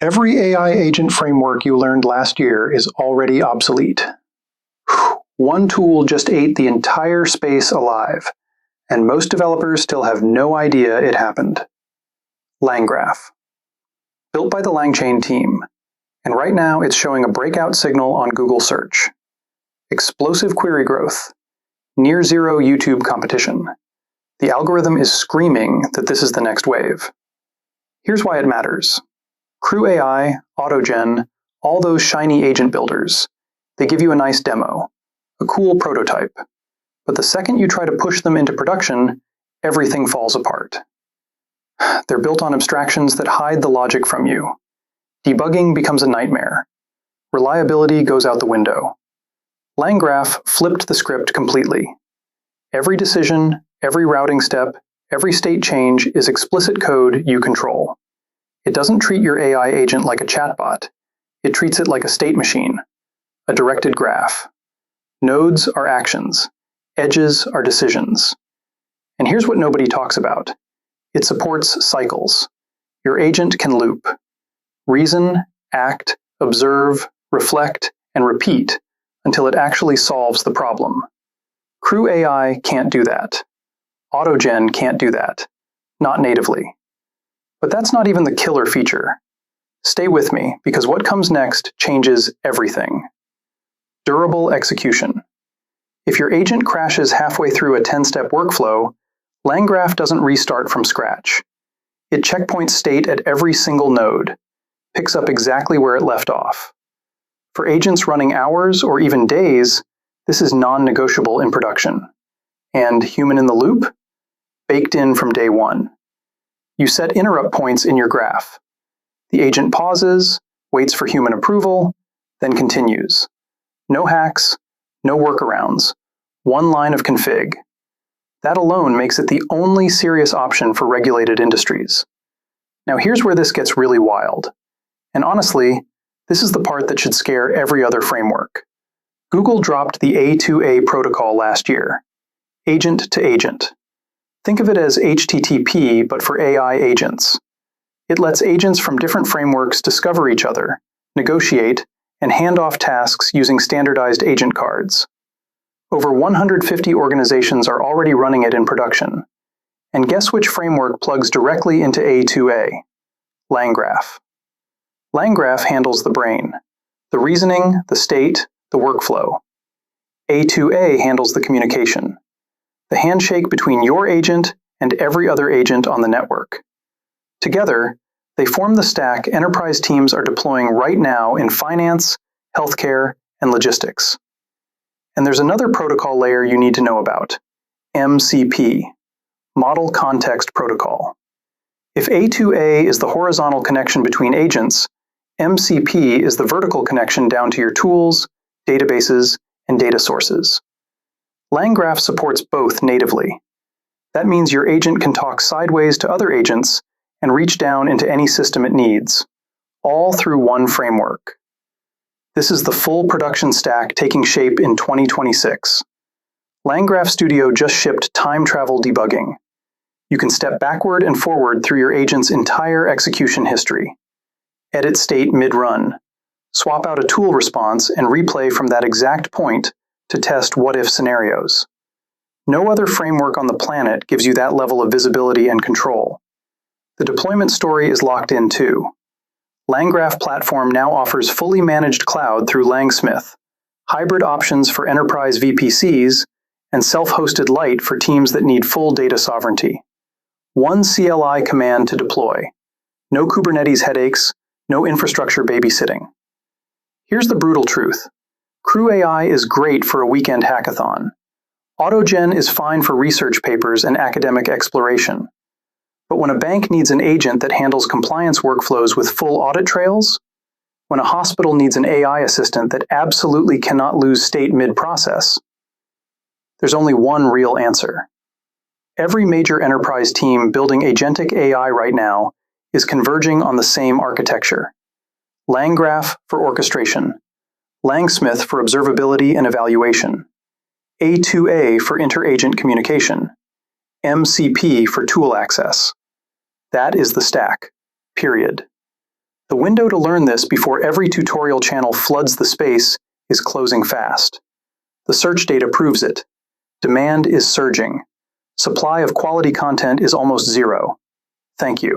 Every AI agent framework you learned last year is already obsolete. One tool just ate the entire space alive, and most developers still have no idea it happened. LangGraph. Built by the LangChain team, and right now it's showing a breakout signal on Google search. Explosive query growth. Near zero YouTube competition. The algorithm is screaming that this is the next wave. Here's why it matters. Crew AI, Autogen, all those shiny agent builders, they give you a nice demo, a cool prototype. But the second you try to push them into production, everything falls apart. They're built on abstractions that hide the logic from you. Debugging becomes a nightmare. Reliability goes out the window. LangGraph flipped the script completely. Every decision, every routing step, every state change is explicit code you control. It doesn't treat your AI agent like a chatbot. It treats it like a state machine, a directed graph. Nodes are actions. Edges are decisions. And here's what nobody talks about. It supports cycles. Your agent can loop. Reason, act, observe, reflect, and repeat until it actually solves the problem. Crew AI can't do that. Autogen can't do that. Not natively. But that's not even the killer feature. Stay with me, because what comes next changes everything. Durable execution. If your agent crashes halfway through a 10-step workflow, LangGraph doesn't restart from scratch. It checkpoints state at every single node, picks up exactly where it left off. For agents running hours or even days, this is non-negotiable in production. And human in the loop? Baked in from day one. You set interrupt points in your graph. The agent pauses, waits for human approval, then continues. No hacks, no workarounds. One line of config. That alone makes it the only serious option for regulated industries. Now here's where this gets really wild. And honestly, this is the part that should scare every other framework. Google dropped the A2A protocol last year. Agent to agent. Think of it as HTTP, but for AI agents. It lets agents from different frameworks discover each other, negotiate, and hand off tasks using standardized agent cards. Over 150 organizations are already running it in production. And guess which framework plugs directly into A2A? LangGraph. LangGraph handles the brain, the reasoning, the state, the workflow. A2A handles the communication, the handshake between your agent and every other agent on the network. Together, they form the stack enterprise teams are deploying right now in finance, healthcare, and logistics. And there's another protocol layer you need to know about, MCP, Model Context Protocol. If A2A is the horizontal connection between agents, MCP is the vertical connection down to your tools, databases, and data sources. LangGraph supports both natively. That means your agent can talk sideways to other agents and reach down into any system it needs, all through one framework. This is the full production stack taking shape in 2026. LangGraph Studio just shipped time travel debugging. You can step backward and forward through your agent's entire execution history. Edit state mid-run. Swap out a tool response and replay from that exact point to test what-if scenarios. No other framework on the planet gives you that level of visibility and control. The deployment story is locked in too. LangGraph platform now offers fully managed cloud through LangSmith, hybrid options for enterprise VPCs, and self-hosted light for teams that need full data sovereignty. One CLI command to deploy. No Kubernetes headaches, no infrastructure babysitting. Here's the brutal truth. Crew AI is great for a weekend hackathon. Autogen is fine for research papers and academic exploration. But when a bank needs an agent that handles compliance workflows with full audit trails, when a hospital needs an AI assistant that absolutely cannot lose state mid-process, there's only one real answer. Every major enterprise team building agentic AI right now is converging on the same architecture. LangGraph for orchestration, LangSmith for observability and evaluation, A2A for inter-agent communication, MCP for tool access. That is the stack, period. The window to learn this before every tutorial channel floods the space is closing fast. The search data proves it. Demand is surging. Supply of quality content is almost zero. Thank you.